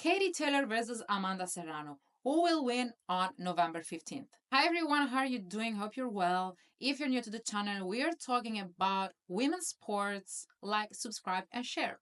Katie Taylor versus Amanda Serrano. Who will win on November 15th? Hi everyone, how are you doing? Hope you're well. If you're new to the channel, we are talking about women's sports. Like, subscribe, and share.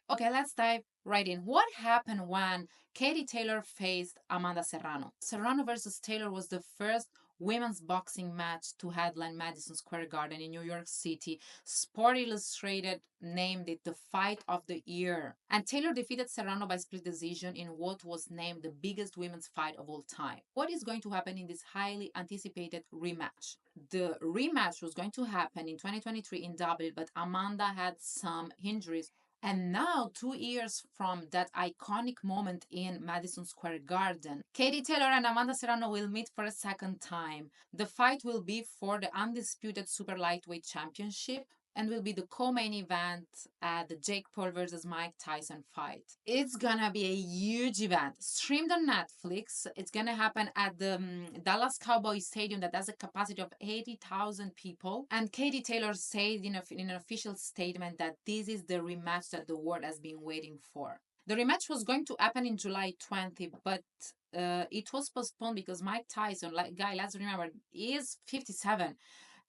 Okay, let's dive right in. What happened when Katie Taylor faced Amanda Serrano? Serrano versus Taylor was the first women's boxing match to headline Madison Square Garden in New York City. Sport Illustrated named it the fight of the year. And Taylor defeated Serrano by split decision in what was named the biggest women's fight of all time. What is going to happen in this highly anticipated rematch? The rematch was going to happen in 2023 in Dublin, but Amanda had some injuries. And now, 2 years from that iconic moment in Madison Square Garden, Katie Taylor and Amanda Serrano will meet for a second time. The fight will be for the undisputed super lightweight championship and will be the co-main event at the Jake Paul versus Mike Tyson fight. It's gonna be a huge event, streamed on Netflix. It's gonna happen at the Dallas Cowboys Stadium that has a capacity of 80,000 people. And Katie Taylor said in an official statement that this is the rematch that the world has been waiting for. The rematch was going to happen in July 20, but it was postponed because Mike Tyson, let's remember, is 57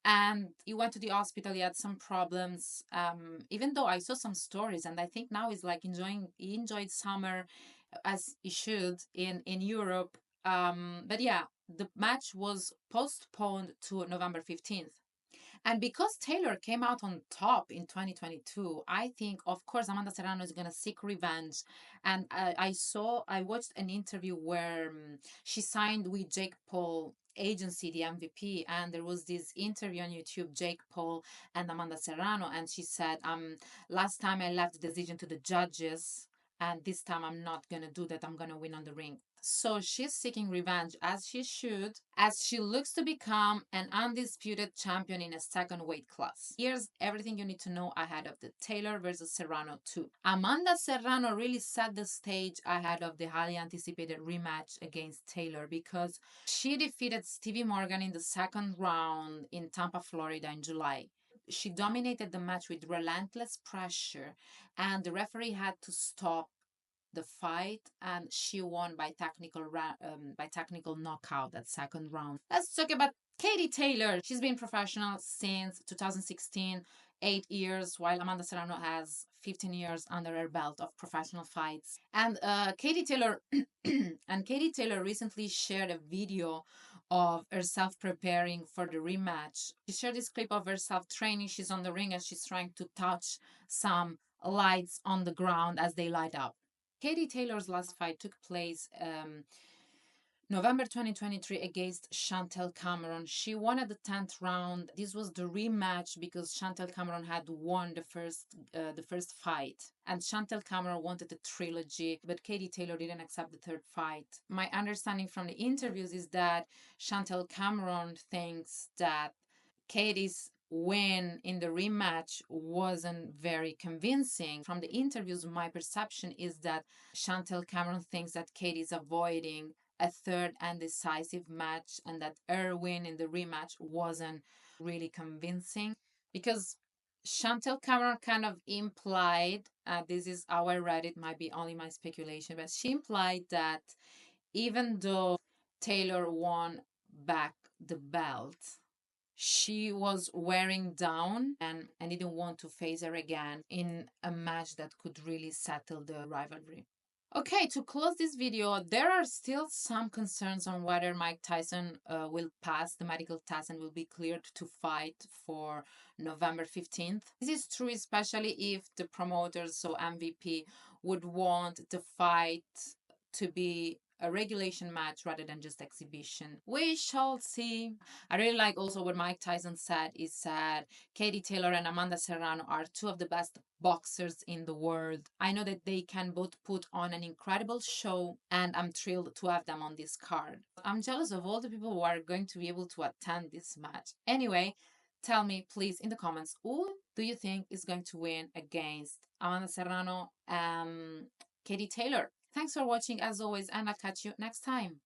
and he went to the hospital. He had some problems, even though I saw some stories, and I think now he's like he enjoyed summer as he should in Europe. But yeah, the match was postponed to November 15th. And because Taylor came out on top in 2022, I think, of course, Amanda Serrano is going to seek revenge. And I watched an interview where she signed with Jake Paul agency, the MVP, and there was this interview on YouTube, Jake Paul and Amanda Serrano, and she said, last time I left the decision to the judges, and this time I'm not going to do that. I'm going to win on the ring. So she's seeking revenge, as she should, as she looks to become an undisputed champion in a second weight class. Here's everything you need to know ahead of the Taylor versus Serrano 2. Amanda Serrano really set the stage ahead of the highly anticipated rematch against Taylor because she defeated Stevie Morgan in the second round in Tampa, Florida in July. She dominated the match with relentless pressure, and the referee had to stop the fight, and she won by technical knockout that second round. Let's talk about Katie Taylor. She's been professional since 2016, 8 years, while Amanda Serrano has 15 years under her belt of professional fights. And Katie Taylor recently shared a video of herself preparing for the rematch. She shared this clip of herself training. She's on the ring and she's trying to touch some lights on the ground as they light up. Katie Taylor's last fight took place November 2023 against Chantel Cameron. She won at the 10th round. This was the rematch because Chantel Cameron had won the first fight, and Chantel Cameron wanted a trilogy, but Katie Taylor didn't accept the third fight. My understanding from the interviews is that Chantel Cameron thinks that Katie's win in the rematch wasn't very convincing. From the interviews, my perception is that Chantel Cameron thinks that Katie's avoiding a third and decisive match and that her win in the rematch wasn't really convincing because Chantel Cameron kind of implied, this is how I read it, might be only my speculation, but she implied that even though Taylor won back the belt, she was wearing down and didn't want to face her again in a match that could really settle the rivalry. Okay, to close this video, there are still some concerns on whether Mike Tyson will pass the medical test and will be cleared to fight for November 15th. This is true especially if the promoters, so MVP, would want the fight to be a regulation match rather than just exhibition. We shall see. I really like also what Mike Tyson said. He said Katie Taylor and Amanda Serrano are two of the best boxers in the world. I know that they can both put on an incredible show, and I'm thrilled to have them on this card. I'm jealous of all the people who are going to be able to attend this match. Anyway, tell me please in the comments, who do you think is going to win against Amanda Serrano and Katie Taylor? Thanks for watching as always, and I'll catch you next time.